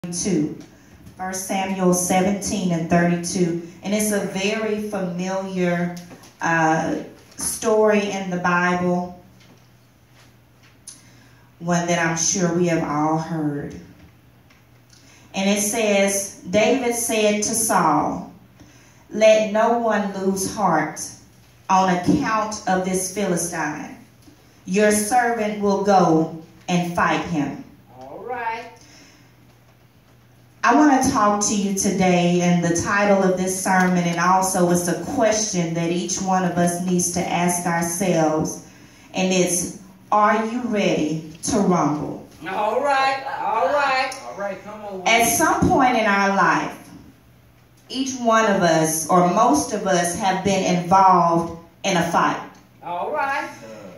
32. 1 Samuel 17 and 32. And it's a very familiar story in the Bible, one that I'm sure we have all heard. And it says, David said to Saul, "Let no one lose heart on account of this Philistine. Your servant will go and fight him." All right. I want to talk to you today, and the title of this sermon, and also it's a question that each one of us needs to ask ourselves, and it's, are you ready to rumble? All right. All right. All right. Come on. At some point in our life, each one of us, or most of us, have been involved in a fight. All right.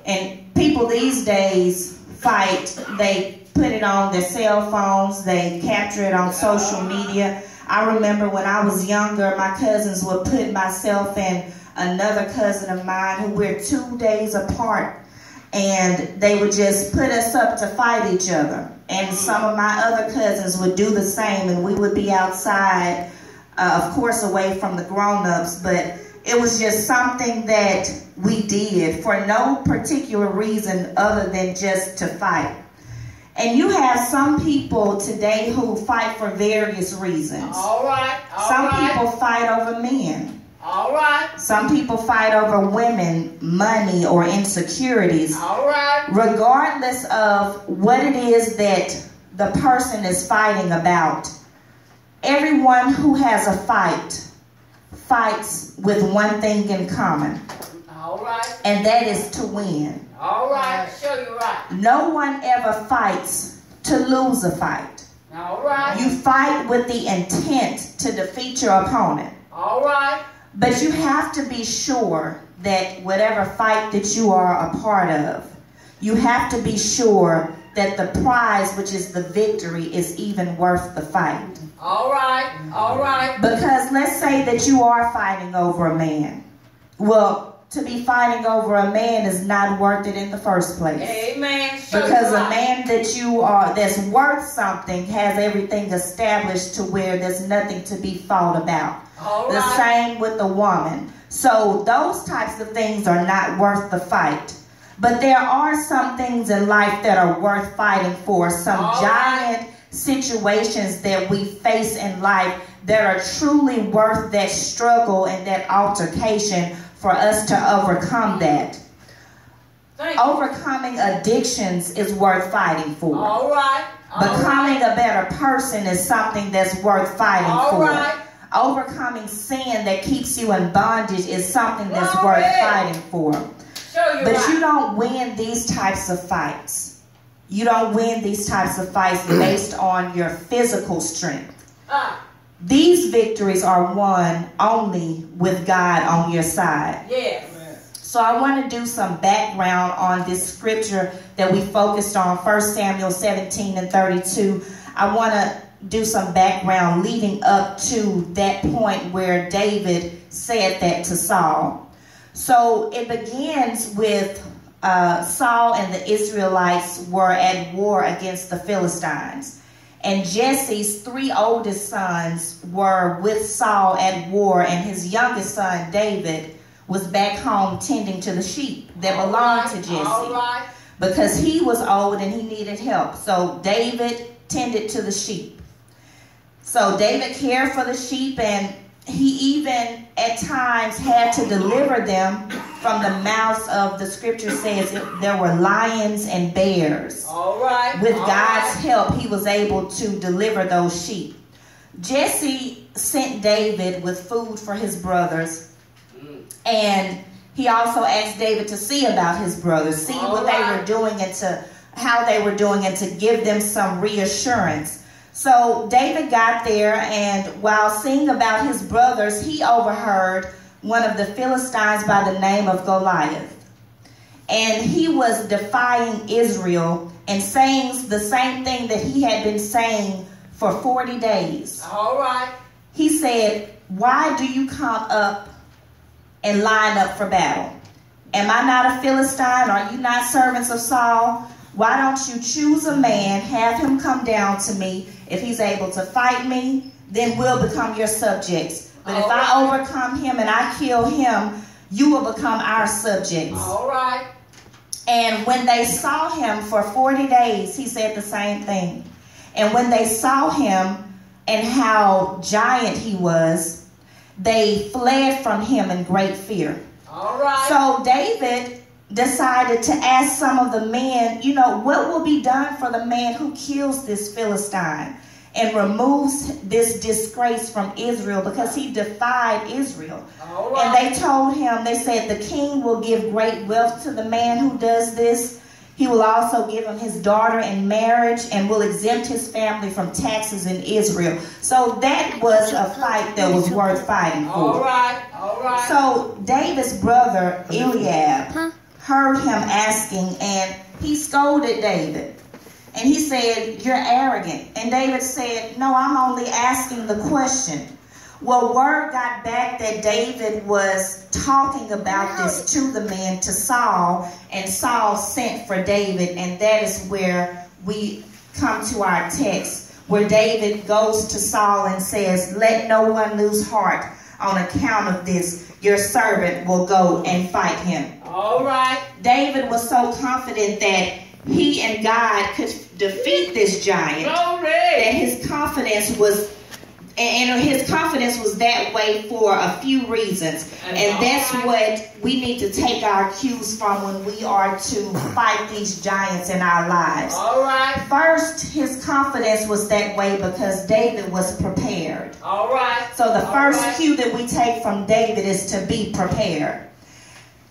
And people these days fight, they put it on their cell phones, they capture it on social media. I remember when I was younger, my cousins would put myself and another cousin of mine, who we're 2 days apart, and they would just put us up to fight each other. And some of my other cousins would do the same, and we would be outside, of course away from the grown-ups, but it was just something that we did for no particular reason other than just to fight. And you have some people today who fight for various reasons. All right. Some people fight over men. All right. Some people fight over women, money, or insecurities. All right. Regardless of what it is that the person is fighting about, everyone who has a fight fights with one thing in common. All right. And that is to win. All right. Show you right. No one ever fights to lose a fight. All right. You fight with the intent to defeat your opponent. All right. But you have to be sure that whatever fight that you are a part of, you have to be sure that the prize, which is the victory, is even worth the fight. All right. All right. Because let's say that you are fighting over a man. Well, to be fighting over a man is not worth it in the first place. Amen. Because a man that you are, that's worth something, has everything established to where there's nothing to be fought about. All The right. same with the woman. So those types of things are not worth the fight. But there are some things in life that are worth fighting for. Some All giant situations that we face in life that are truly worth that struggle and that altercation for us to overcome that. Thank you. Overcoming addictions is worth fighting for. All right. Becoming a better person is something that's worth fighting All for. right. Overcoming sin that keeps you in bondage is something that's Glory. worth fighting for. Show you But right. you don't win these types of fights. You don't win these types of fights based on your physical strength. These victories are won only with God on your side. Yes. So I want to do some background on this scripture that we focused on, 1 Samuel 17 and 32. I want to do some background leading up to that point where David said that to Saul. So it begins with Saul and the Israelites were at war against the Philistines. And Jesse's 3 oldest sons were with Saul at war, and his youngest son, David, was back home tending to the sheep that belonged to Jesse. All right. Because he was old and he needed help. So David tended to the sheep. So David cared for the sheep, and he even at times had to deliver them from the mouths of, the scripture says, there were lions and bears. All right. With All God's right. help, he was able to deliver those sheep. Jesse sent David with food for his brothers. And he also asked David to see about his brothers, see what they were doing and to how they were doing, and to give them some reassurance. So David got there, and while seeing about his brothers, he overheard one of the Philistines by the name of Goliath. And he was defying Israel and saying the same thing that he had been saying for 40 days. All right. He said, "Why do you come up and line up for battle? Am I not a Philistine? Are you not servants of Saul? Why don't you choose a man, have him come down to me. If he's able to fight me, then we'll become your subjects. But if I overcome him and I kill him, you will become our subjects. All right. And when they saw him for 40 days, he said the same thing. And when they saw him and how giant he was, they fled from him in great fear. All right. So David decided to ask some of the men, you know, what will be done for the man who kills this Philistine and removes this disgrace from Israel, because he defied Israel. All right. And they told him, they said, the king will give great wealth to the man who does this. He will also give him his daughter in marriage and will exempt his family from taxes in Israel. So that was a fight that was worth fighting for. All right. All right. So David's brother Eliab heard him asking, and he scolded David. And he said, you're arrogant. And David said, no, I'm only asking the question. Well, word got back that David was talking about this to the men, to Saul, and Saul sent for David. And that is where we come to our text, where David goes to Saul and says, let no one lose heart on account of this. Your servant will go and fight him. All right. David was so confident that he and God could defeat this giant. Glory. That his confidence was, and his confidence was that way for a few reasons. And that's what we need to take our cues from when we are to fight these giants in our lives. All right. First, his confidence was that way because David was prepared. All right. So the first cue that we take from David is to be prepared.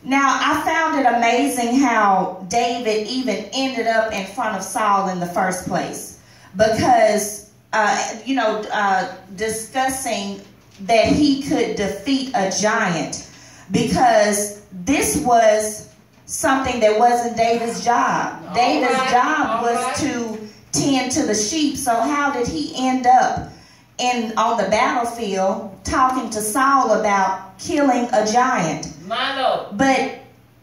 Now, I found it amazing how David even ended up in front of Saul in the first place. Because, discussing that he could defeat a giant. Because this was something that wasn't David's job. David's job was to tend to the sheep. So how did he end up on the battlefield talking to Saul about killing a giant? But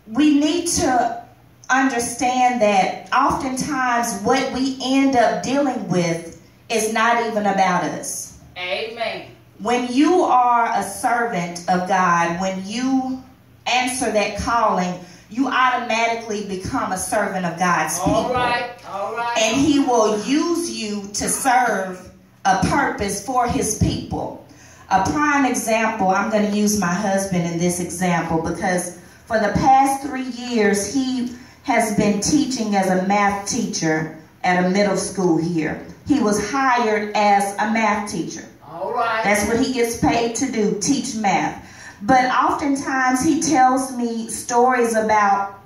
we need to understand that oftentimes what we end up dealing with is not even about us. Amen. When you are a servant of God, when you answer that calling, you automatically become a servant of God's people. All right. All right. And he will use you to serve a purpose for his people. A prime example, I'm going to use my husband in this example because for the past 3 years, he has been teaching as a math teacher at a middle school here. He was hired as a math teacher. All right. That's what he gets paid to do, teach math. But oftentimes he tells me stories about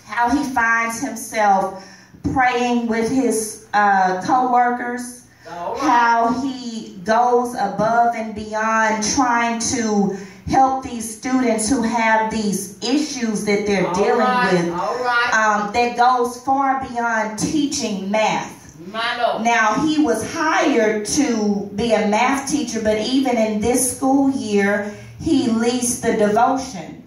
how he finds himself praying with his co-workers, how he goes above and beyond trying to help these students who have these issues that they're dealing with. That goes far beyond teaching math. Now, he was hired to be a math teacher, but even in this school year, he leads the devotion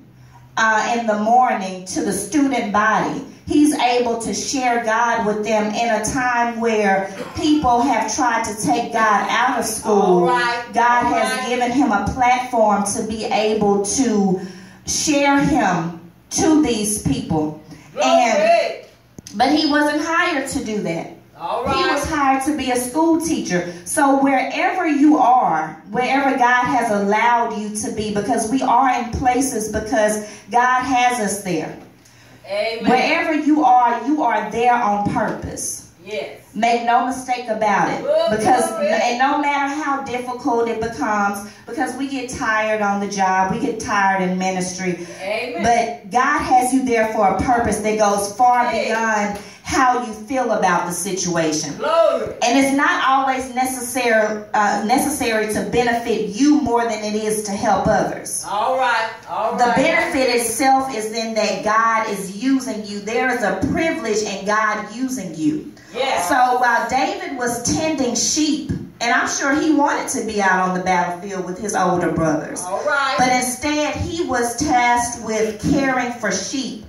in the morning to the student body. He's able to share God with them in a time where people have tried to take God out of school. God has given him a platform to be able to share him to these people. But he wasn't hired to do that. He was hired to be a school teacher. So wherever you are, wherever God has allowed you to be, because we are in places because God has us there. Amen. Wherever you are there on purpose. Yes. Make no mistake about it. Because and no matter how difficult it becomes, because we get tired on the job, we get tired in ministry. Amen. But God has you there for a purpose that goes far beyond how you feel about the situation. Glory. And it's not always necessary to benefit you more than it is to help others. All right. The benefit itself is in that God is using you. There is a privilege in God using you. Yes. So while David was tending sheep, and I'm sure he wanted to be out on the battlefield with his older brothers. All right. But instead, he was tasked with caring for sheep.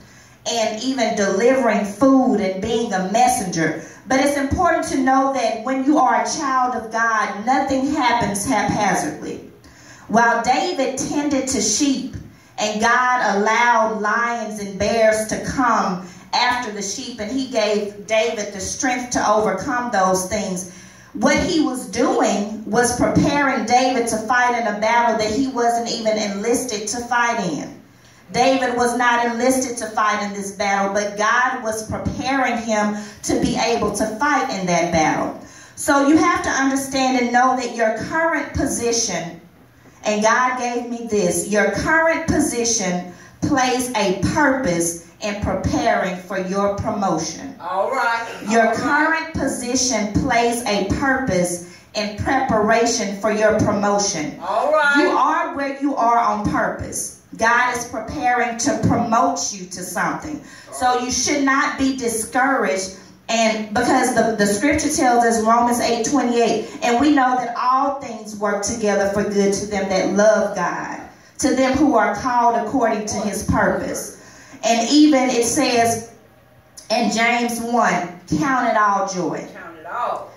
and even delivering food and being a messenger. But it's important to know that when you are a child of God, nothing happens haphazardly. While David tended to sheep and God allowed lions and bears to come after the sheep, and he gave David the strength to overcome those things, what he was doing was preparing David to fight in a battle that he wasn't even enlisted to fight in. David was not enlisted to fight in this battle, but God was preparing him to be able to fight in that battle. So you have to understand and know that your current position, and God gave me this, your current position plays a purpose in preparing for your promotion. All right. Your current position plays a purpose in preparation for your promotion. All right. You are where you are on purpose. God is preparing to promote you to something. So you should not be discouraged, and because the scripture tells us, Romans 8:28, and we know that all things work together for good to them that love God, to them who are called according to his purpose. And even it says in James 1, count it all joy. Count it all.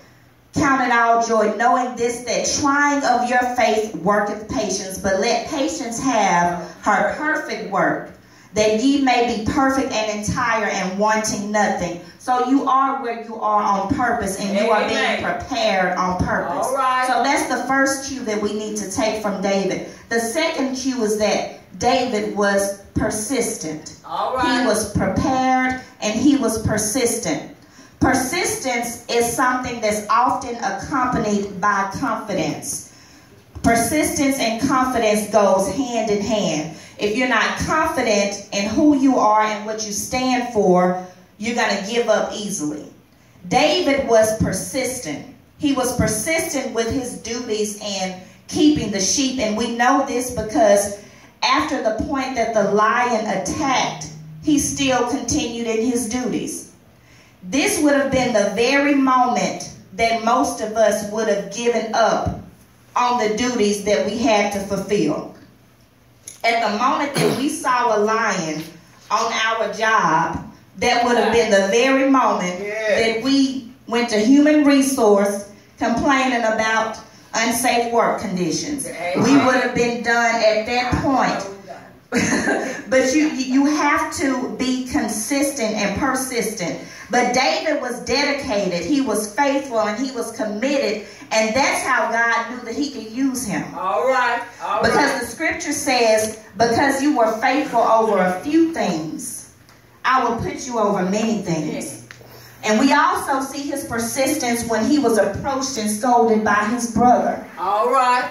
Count it all joy, knowing this, that trying of your faith worketh patience, but let patience have her perfect work, that ye may be perfect and entire and wanting nothing. So you are where you are on purpose, and you are being prepared on purpose. All right. So that's the first cue that we need to take from David. The second cue is that David was persistent. All right. He was prepared and he was persistent. Persistence is something that's often accompanied by confidence. Persistence and confidence goes hand in hand. If you're not confident in who you are and what you stand for, you're going to give up easily. David was persistent. He was persistent with his duties and keeping the sheep. And we know this because after the point that the lion attacked, he still continued in his duties. This would have been the very moment that most of us would have given up on the duties that we had to fulfill. At the moment that we saw a lion on our job, that would have been the very moment that we went to human resource complaining about unsafe work conditions. We would have been done at that point. But you have to be consistent and persistent. But David was dedicated, he was faithful, and he was committed, and that's how God knew that he could use him. All right. Because the scripture says, because you were faithful over a few things, I will put you over many things. And we also see his persistence when he was approached and scolded by his brother. All right.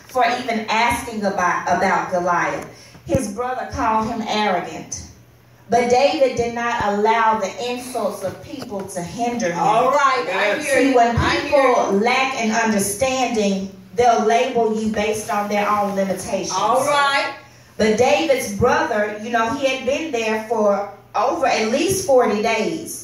For even asking about Goliath. His brother called him arrogant. But David did not allow the insults of people to hinder him. All right. I hear See, you. when people lack an understanding, they'll label you based on their own limitations. All right. But David's brother, he had been there for over at least 40 days.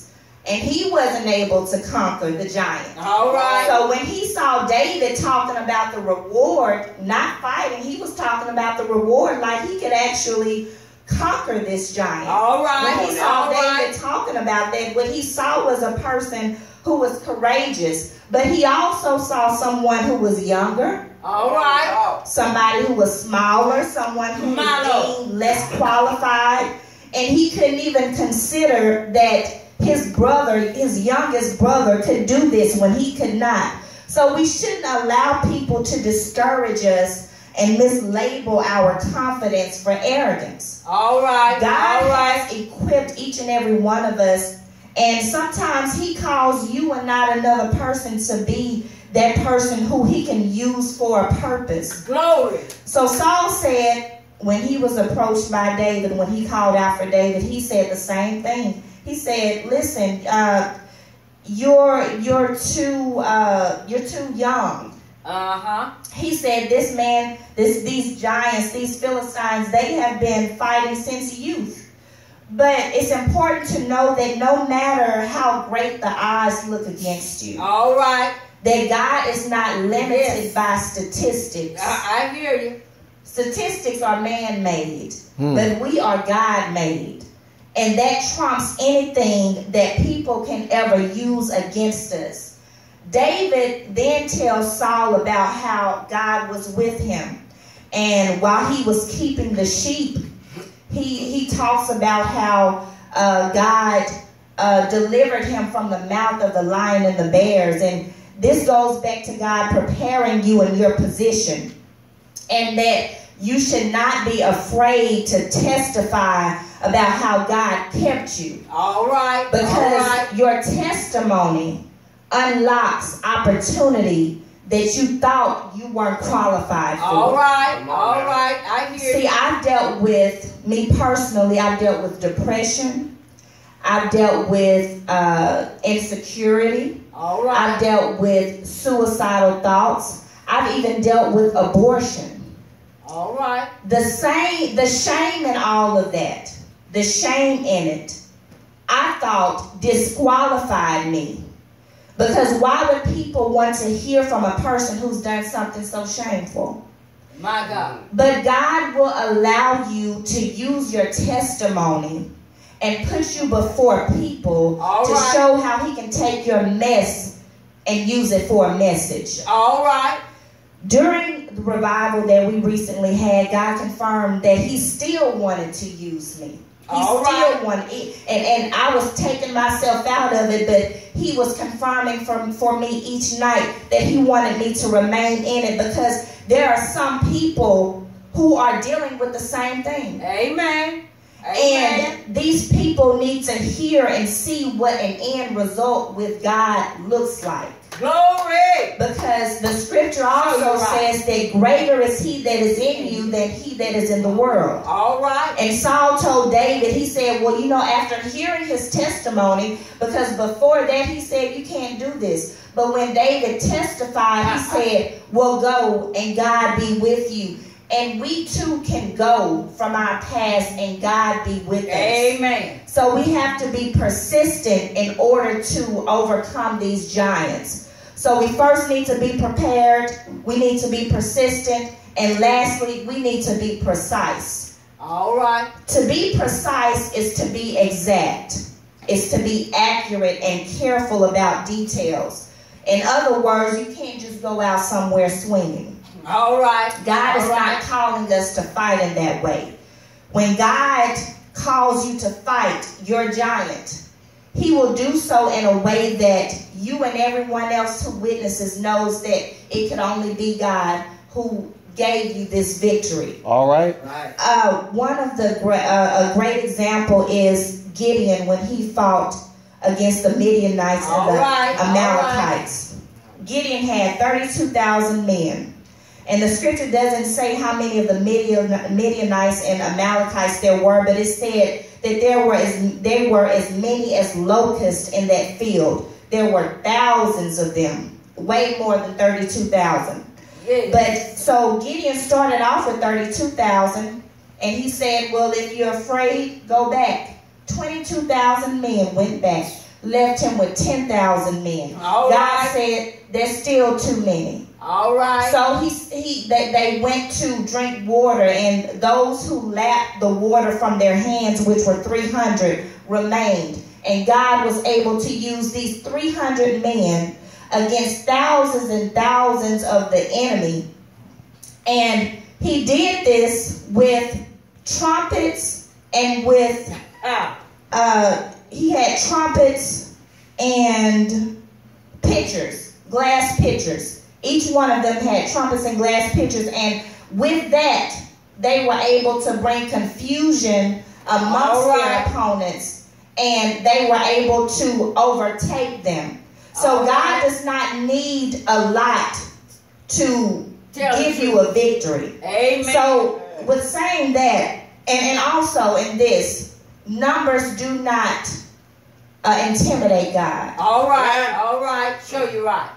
And he wasn't able to conquer the giant. All right. So when he saw David talking about the reward, not fighting, he was talking about the reward like he could actually conquer this giant. All right. When he saw All right. David talking about that, what he saw was a person who was courageous. But he also saw someone who was younger. All right. Somebody who was smaller, someone who was deemed less qualified. And he couldn't even consider that his brother, his youngest brother, could do this when he could not. So we shouldn't allow people to discourage us and mislabel our confidence for arrogance. All right. God All right. has equipped each and every one of us, and sometimes he calls you and not another person to be that person who he can use for a purpose. Glory. So Saul said, when he was approached by David, when he called out for David, he said the same thing. He said, listen, you're too young. Uh-huh. He said, this man, these giants, these Philistines, they have been fighting since youth. But it's important to know that no matter how great the odds look against you, All right. that God is not limited by statistics. I hear you. Statistics are man-made, but we are God-made. And that trumps anything that people can ever use against us. David then tells Saul about how God was with him. And while he was keeping the sheep, he talks about how God delivered him from the mouth of the lion and the bears. And this goes back to God preparing you in your position. And that you should not be afraid to testify about how God kept you. All right. Because your testimony unlocks opportunity that you thought you weren't qualified for. All right. All right. I hear you. See, I've dealt with, me personally, I've dealt with depression. I've dealt with insecurity. All right. I've dealt with suicidal thoughts. I've even dealt with abortion. All right. The shame in all of that, the shame in it, I thought disqualified me. Because why would people want to hear from a person who's done something so shameful? My God. But God will allow you to use your testimony and put you before people to show how he can take your mess and use it for a message. All right. During the revival that we recently had, God confirmed that he still wanted to use me. He still wanted, and I was taking myself out of it, but he was confirming for me each night that he wanted me to remain in it, because there are some people who are dealing with the same thing. Amen. And these people need to hear and see what an end result with God looks like. Glory! Because the scripture also says that greater is he that is in you than he that is in the world. All right. And Saul told David, he said, well, you know, after hearing his testimony, because before that he said, you can't do this. But when David testified, he said, well, go and God be with you. And we too can go from our past and God be with us. Amen. So we have to be persistent in order to overcome these giants. So we first need to be prepared. We need to be persistent. And lastly, we need to be precise. All right. To be precise is to be exact. It's to be accurate and careful about details. In other words, you can't just go out somewhere swinging. All right. God is not calling us to fight in that way. When God calls you to fight your giant, he will do so in a way that you and everyone else who witnesses knows that it can only be God who gave you this victory. All right. One of the a great example is Gideon when he fought against the Midianites and the Amalekites. Gideon had 32,000 men. And the scripture doesn't say how many of the Midianites and Amalekites there were, but it said that there were as many as locusts in that field. There were thousands of them, way more than 32,000. Yes. But so Gideon started off with 32,000, and he said, well, if you're afraid, go back. 22,000 men went back, left him with 10,000 men. God said, there's still too many. All right. So they went to drink water, and those who lapped the water from their hands, which were 300, remained. And God was able to use these 300 men against thousands and thousands of the enemy. And he did this with trumpets and with, he had trumpets and pitchers, glass pitchers. Each one of them had trumpets and glass pitchers, and with that, they were able to bring confusion amongst their opponents, and they were able to overtake them. So God does not need a lot to give you a victory. Amen. So with saying that, and also in this, numbers do not intimidate God. All right. All right. Show you right.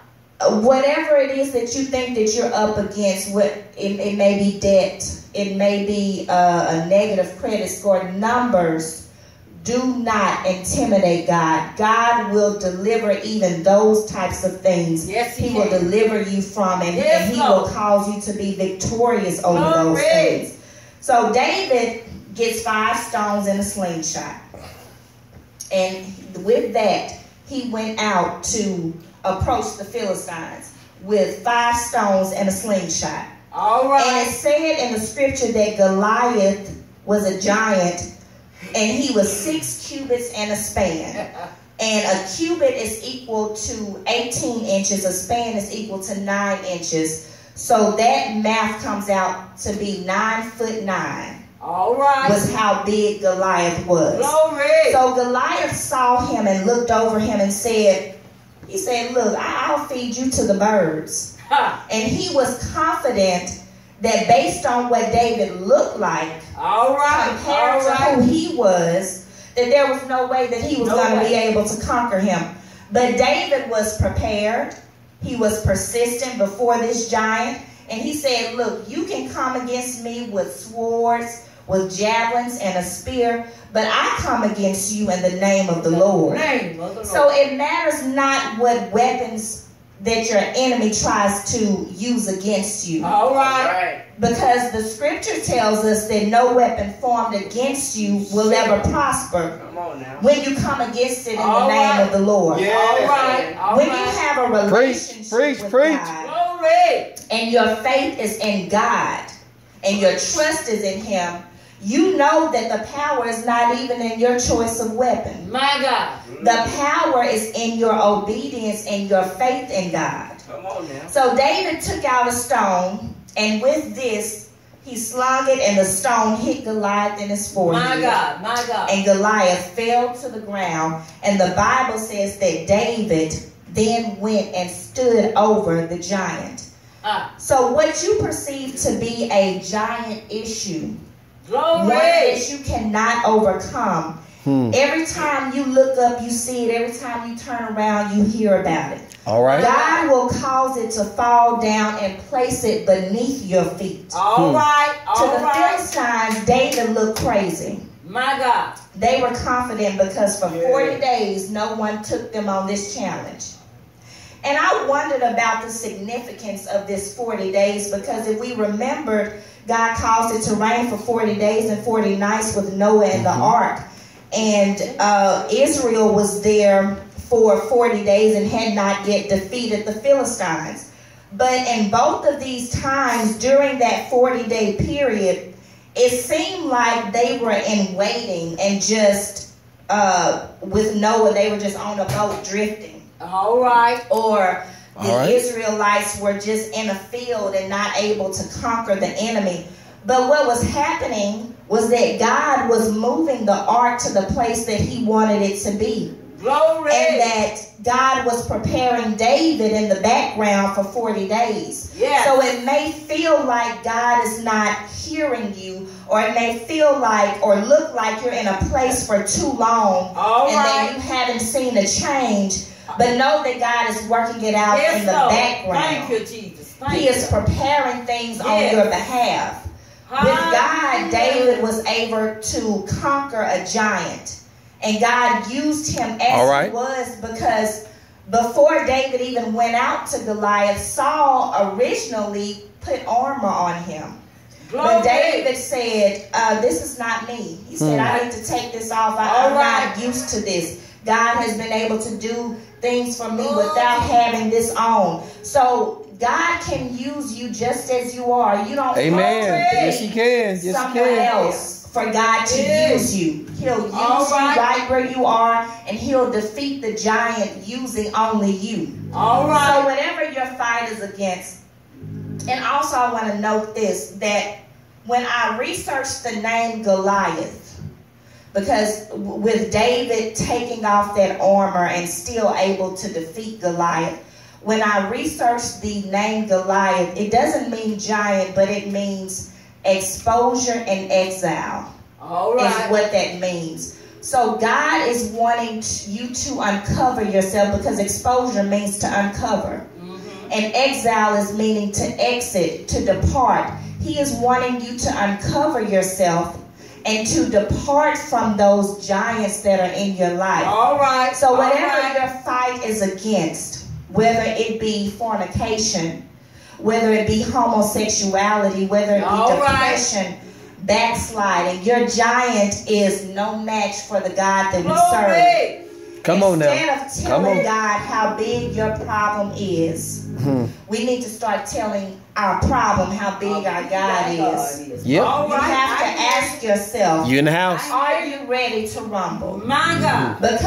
Whatever it is that you think that you're up against, it may be debt, it may be a negative credit score, numbers do not intimidate God. God will deliver even those types of things. Yes, He will deliver you from it, and He will cause you to be victorious over those things. So David gets 5 stones in a slingshot. And with that, he went out to approach the Philistines with 5 stones and a slingshot. All right. And it said in the scripture that Goliath was a giant, and he was 6 cubits and a span. And a cubit is equal to 18 inches. A span is equal to 9 inches. So that math comes out to be 9'9". All right. Was how big Goliath was. Glory. So Goliath saw him and looked over him and said, look, I'll feed you to the birds. And he was confident that based on what David looked like, compared to who he was, that there was no way that he was going to be able to conquer him. But David was prepared. He was persistent before this giant. And he said, look, you can come against me with swords, with javelins, and a spear, but I come against you in the name of the Lord. So it matters not what weapons that your enemy tries to use against you. All right. Because the scripture tells us that no weapon formed against you will ever prosper. Come on now. When you come against it in the name of the Lord. Yeah. All right. When you have a relationship with God, glory, and your faith is in God, and your trust is in Him, you know that the power is not even in your choice of weapon. My God. The power is in your obedience and your faith in God. Come on now. So David took out a stone, and with this, he slung it, and the stone hit Goliath in his forehead. My God, my God. And Goliath fell to the ground. And the Bible says that David then went and stood over the giant. So what you perceive to be a giant issue, one that you cannot overcome, every time you look up, you see it. Every time you turn around, you hear about it. All right. God will cause it to fall down and place it beneath your feet. All right. To the Philistines, David looked crazy. My God. They were confident because for 40 days, no one took them on this challenge. And I wondered about the significance of this 40 days, because if we remembered, God caused it to rain for 40 days and 40 nights with Noah in the ark. And Israel was there for 40 days and had not yet defeated the Philistines. But in both of these times, during that 40-day period, it seemed like they were in waiting and just, with Noah, they were just on a boat drifting. All right. Or the Israelites were just in a field and not able to conquer the enemy. But what was happening was that God was moving the ark to the place that He wanted it to be. Glory. And that God was preparing David in the background for 40 days. Yes. So it may feel like God is not hearing you, or it may feel like or look like you're in a place for too long that you haven't seen a change. But know that God is working it out in the background. Thank you, Jesus. He is preparing things on your behalf. With God, David was able to conquer a giant. And God used him as he was, because before David even went out to Goliath, Saul originally put armor on him. But David said, this is not me. He said, I need to take this off. I'm not used to this. God has been able to do things for me without having this on. So God can use you just as you are. You don't Yes, He can. Yes, somewhere else for God to use you. He'll use you right where you are, and He'll defeat the giant using only you. All right. So whatever your fight is against, and also I want to note this, that when I researched the name Goliath, because with David taking off that armor and still able to defeat Goliath, when I researched the name Goliath, it doesn't mean giant, but it means exposure and exile. All right. Is what that means. So God is wanting you to uncover yourself, because exposure means to uncover. And exile is meaning to exit, to depart. He is wanting you to uncover yourself and to depart from those giants that are in your life. All right. So whatever your fight is against, whether it be fornication, whether it be homosexuality, whether it be depression, backsliding. Your giant is no match for the God that we serve. Glory. Come on now. Instead of Come telling on. God how big your problem is, we need to start telling our problem how big our God is. Yep. All You right. have to ask yourself, You in the house? are you ready to rumble? My God. Because